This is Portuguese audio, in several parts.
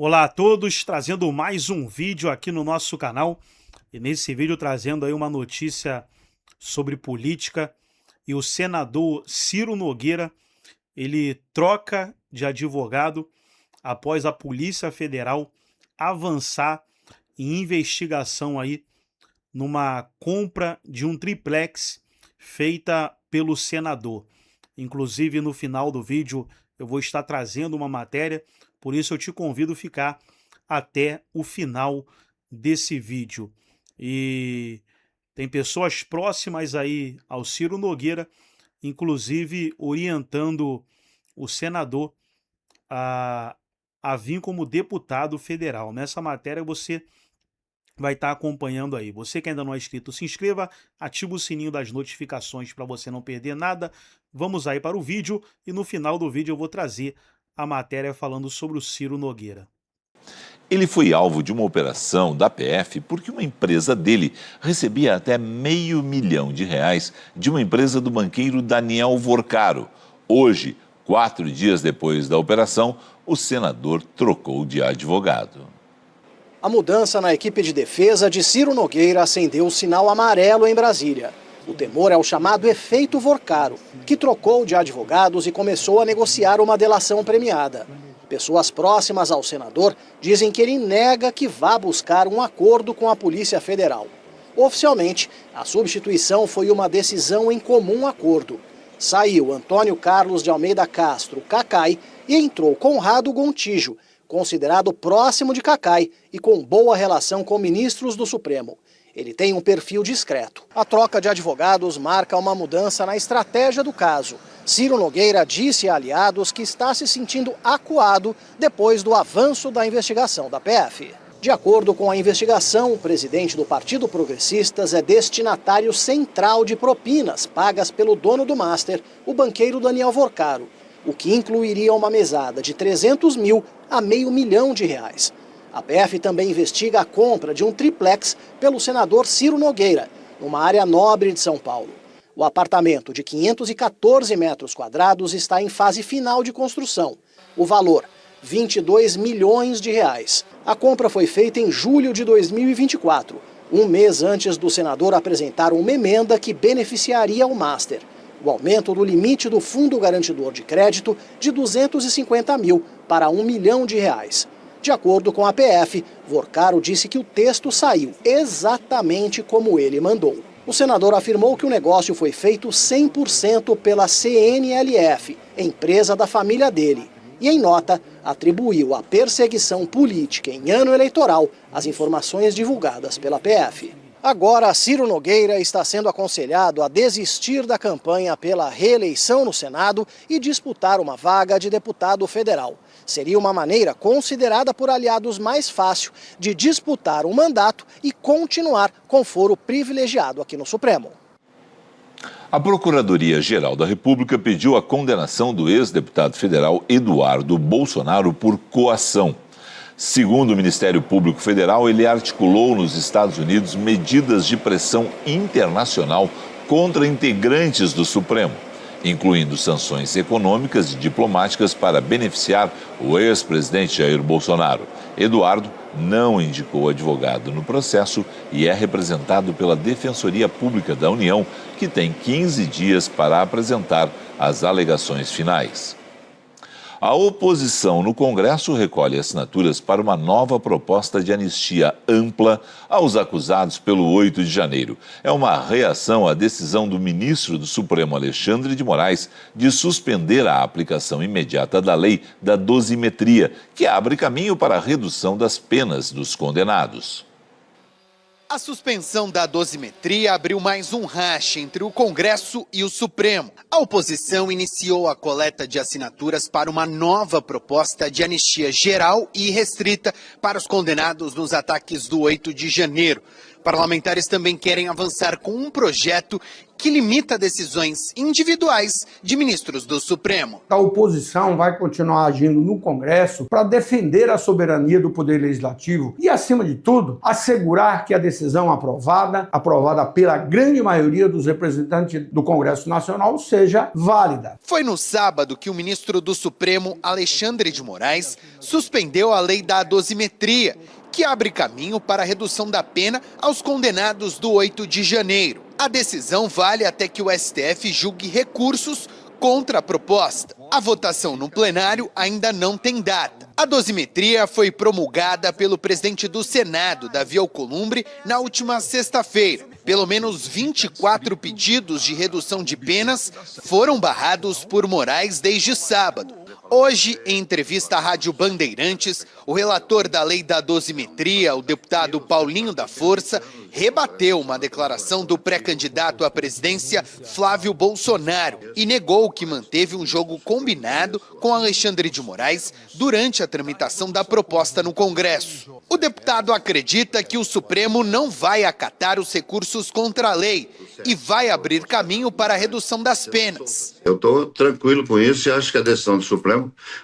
Olá a todos, trazendo mais um vídeo aqui no nosso canal. E nesse vídeo trazendo aí uma notícia sobre política. E o senador Ciro Nogueira, ele troca de advogado após a Polícia Federal avançar em investigação aí numa compra de um triplex feita pelo senador. Inclusive no final do vídeo eu vou estar trazendo uma matéria, por isso eu te convido a ficar até o final desse vídeo. E tem pessoas próximas aí ao Ciro Nogueira, inclusive orientando o senador a vir como deputado federal. Nessa matéria você vai estar acompanhando aí. Você que ainda não é inscrito, se inscreva, ativa o sininho das notificações para você não perder nada. Vamos aí para o vídeo e no final do vídeo eu vou trazer a matéria falando sobre o Ciro Nogueira. Ele foi alvo de uma operação da PF porque uma empresa dele recebia até R$500 mil de uma empresa do banqueiro Daniel Vorcaro. Hoje, 4 dias depois da operação, o senador trocou de advogado. A mudança na equipe de defesa de Ciro Nogueira acendeu o sinal amarelo em Brasília. O temor é o chamado efeito Vorcaro, que trocou de advogados e começou a negociar uma delação premiada. Pessoas próximas ao senador dizem que ele nega que vá buscar um acordo com a Polícia Federal. Oficialmente, a substituição foi uma decisão em comum acordo. Saiu Antônio Carlos de Almeida Castro, Cacai, e entrou Conrado Gontijo, considerado próximo de Cacai e com boa relação com ministros do Supremo. Ele tem um perfil discreto. A troca de advogados marca uma mudança na estratégia do caso. Ciro Nogueira disse a aliados que está se sentindo acuado depois do avanço da investigação da PF. De acordo com a investigação, o presidente do Partido Progressistas é destinatário central de propinas pagas pelo dono do Master, o banqueiro Daniel Vorcaro, o que incluiria uma mesada de 300 mil a R$500 mil. A PF também investiga a compra de um triplex pelo senador Ciro Nogueira, numa área nobre de São Paulo. O apartamento de 514 metros quadrados está em fase final de construção. O valor, R$22 milhões. A compra foi feita em julho de 2024, um mês antes do senador apresentar uma emenda que beneficiaria o Master. O aumento do limite do Fundo Garantidor de Crédito de 250 mil para R$1 milhão. De acordo com a PF, Vorcaro disse que o texto saiu exatamente como ele mandou. O senador afirmou que o negócio foi feito 100% pela CNLF, empresa da família dele, e em nota atribuiu à perseguição política em ano eleitoral as informações divulgadas pela PF. Agora, Ciro Nogueira está sendo aconselhado a desistir da campanha pela reeleição no Senado e disputar uma vaga de deputado federal. Seria uma maneira considerada por aliados mais fácil de disputar um mandato e continuar com foro privilegiado aqui no Supremo. A Procuradoria-Geral da República pediu a condenação do ex-deputado federal Eduardo Bolsonaro por coação. Segundo o Ministério Público Federal, ele articulou nos Estados Unidos medidas de pressão internacional contra integrantes do Supremo, incluindo sanções econômicas e diplomáticas para beneficiar o ex-presidente Jair Bolsonaro. Eduardo não indicou advogado no processo e é representado pela Defensoria Pública da União, que tem 15 dias para apresentar as alegações finais. A oposição no Congresso recolhe assinaturas para uma nova proposta de anistia ampla aos acusados pelo 8 de janeiro. É uma reação à decisão do ministro do Supremo, Alexandre de Moraes, de suspender a aplicação imediata da lei da dosimetria, que abre caminho para a redução das penas dos condenados. A suspensão da dosimetria abriu mais um racha entre o Congresso e o Supremo. A oposição iniciou a coleta de assinaturas para uma nova proposta de anistia geral e restrita para os condenados nos ataques do 8 de janeiro. parlamentares também querem avançar com um projeto que limita decisões individuais de ministros do Supremo. A oposição vai continuar agindo no Congresso para defender a soberania do Poder Legislativo e, acima de tudo, assegurar que a decisão aprovada pela grande maioria dos representantes do Congresso Nacional, seja válida. Foi no sábado que o ministro do Supremo, Alexandre de Moraes, suspendeu a lei da dosimetria, que abre caminho para a redução da pena aos condenados do 8 de janeiro. A decisão vale até que o STF julgue recursos contra a proposta. A votação no plenário ainda não tem data. A dosimetria foi promulgada pelo presidente do Senado, Davi Alcolumbre, na última sexta-feira. Pelo menos 24 pedidos de redução de penas foram barrados por Moraes desde sábado. Hoje, em entrevista à Rádio Bandeirantes, o relator da lei da dosimetria, o deputado Paulinho da Força, rebateu uma declaração do pré-candidato à presidência, Flávio Bolsonaro, e negou que manteve um jogo combinado com Alexandre de Moraes durante a tramitação da proposta no Congresso. O deputado acredita que o Supremo não vai acatar os recursos contra a lei e vai abrir caminho para a redução das penas. Eu estou tranquilo com isso e acho que a decisão do Supremo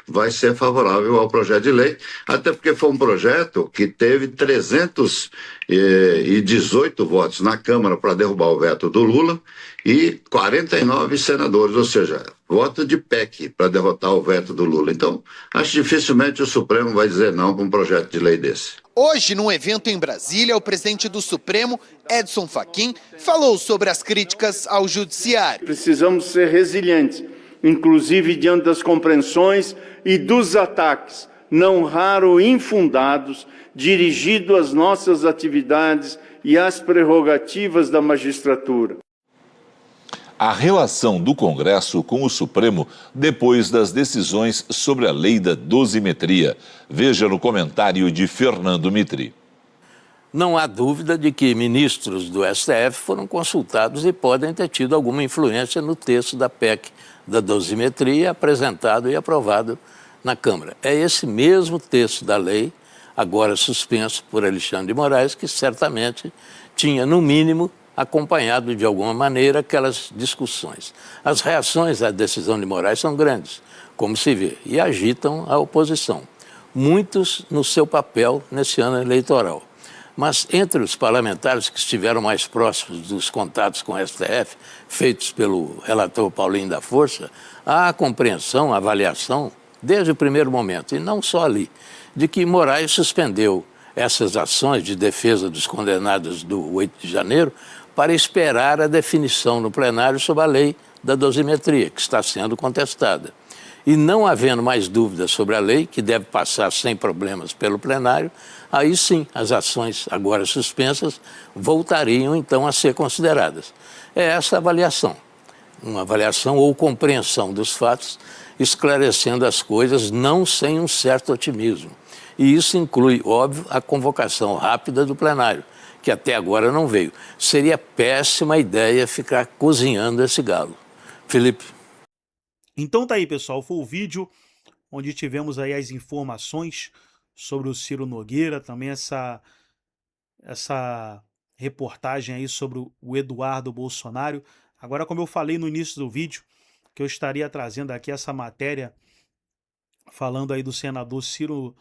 vai ser favorável ao projeto de lei, até porque foi um projeto que teve 318 votos na Câmara para derrubar o veto do Lula e 49 senadores, ou seja, voto de PEC para derrotar o veto do Lula. Então, acho que dificilmente o Supremo vai dizer não para um projeto de lei desse. Hoje, num evento em Brasília, o presidente do Supremo, Edson Fachin, falou sobre as críticas ao judiciário. Precisamos ser resilientes, inclusive diante das compreensões e dos ataques, não raro infundados, dirigidos às nossas atividades e às prerrogativas da magistratura. A relação do Congresso com o Supremo depois das decisões sobre a lei da dosimetria. Veja no comentário de Fernando Mitri. Não há dúvida de que ministros do STF foram consultados e podem ter tido alguma influência no texto da PEC da dosimetria apresentado e aprovado na Câmara. É esse mesmo texto da lei, agora suspenso por Alexandre de Moraes, que certamente tinha, no mínimo, acompanhado de alguma maneira aquelas discussões. As reações à decisão de Moraes são grandes, como se vê, e agitam a oposição. Muitos no seu papel nesse ano eleitoral. Mas entre os parlamentares que estiveram mais próximos dos contatos com o STF, feitos pelo relator Paulinho da Força, há a compreensão, a avaliação, desde o primeiro momento, e não só ali, de que Moraes suspendeu essas ações de defesa dos condenados do 8 de janeiro para esperar a definição no plenário sobre a lei da dosimetria, que está sendo contestada. E não havendo mais dúvidas sobre a lei, que deve passar sem problemas pelo plenário, aí sim as ações agora suspensas voltariam então a ser consideradas. É essa avaliação, uma avaliação ou compreensão dos fatos, esclarecendo as coisas não sem um certo otimismo. E isso inclui, óbvio, a convocação rápida do plenário, que até agora não veio. Seria péssima ideia ficar cozinhando esse galo. Felipe. Então tá aí, pessoal, foi o vídeo onde tivemos aí as informações sobre o Ciro Nogueira, também essa reportagem aí sobre o Eduardo Bolsonaro. Agora, como eu falei no início do vídeo, que eu estaria trazendo aqui essa matéria falando aí do senador Ciro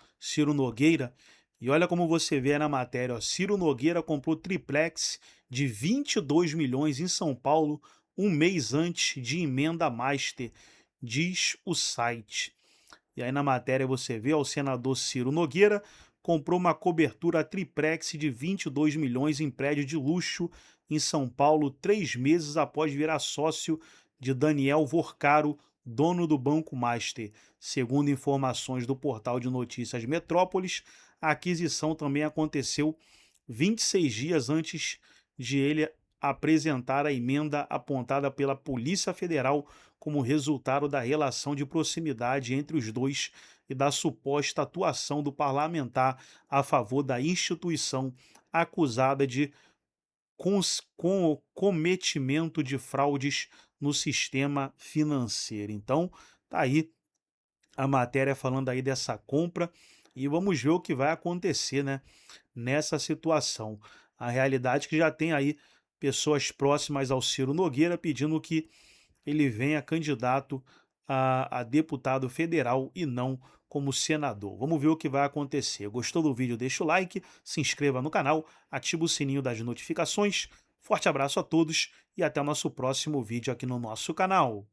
Nogueira, e olha como você vê aí na matéria, ó, Ciro Nogueira comprou triplex de 22 milhões em São Paulo um mês antes de emenda master, diz o site. E aí na matéria você vê, ó, o senador Ciro Nogueira comprou uma cobertura triplex de 22 milhões em prédio de luxo em São Paulo 3 meses após virar sócio de Daniel Vorcaro, dono do Banco Master. Segundo informações do portal de notícias Metrópolis, a aquisição também aconteceu 26 dias antes de ele apresentar a emenda apontada pela Polícia Federal como resultado da relação de proximidade entre os dois e da suposta atuação do parlamentar a favor da instituição acusada de cometimento de fraudes no sistema financeiro. Então, tá aí a matéria falando aí dessa compra e vamos ver o que vai acontecer, né, nessa situação. A realidade é que já tem aí pessoas próximas ao Ciro Nogueira pedindo que ele venha candidato a deputado federal e não como senador. Vamos ver o que vai acontecer. Gostou do vídeo? Deixa o like, se inscreva no canal, ativa o sininho das notificações. Forte abraço a todos e até o nosso próximo vídeo aqui no nosso canal.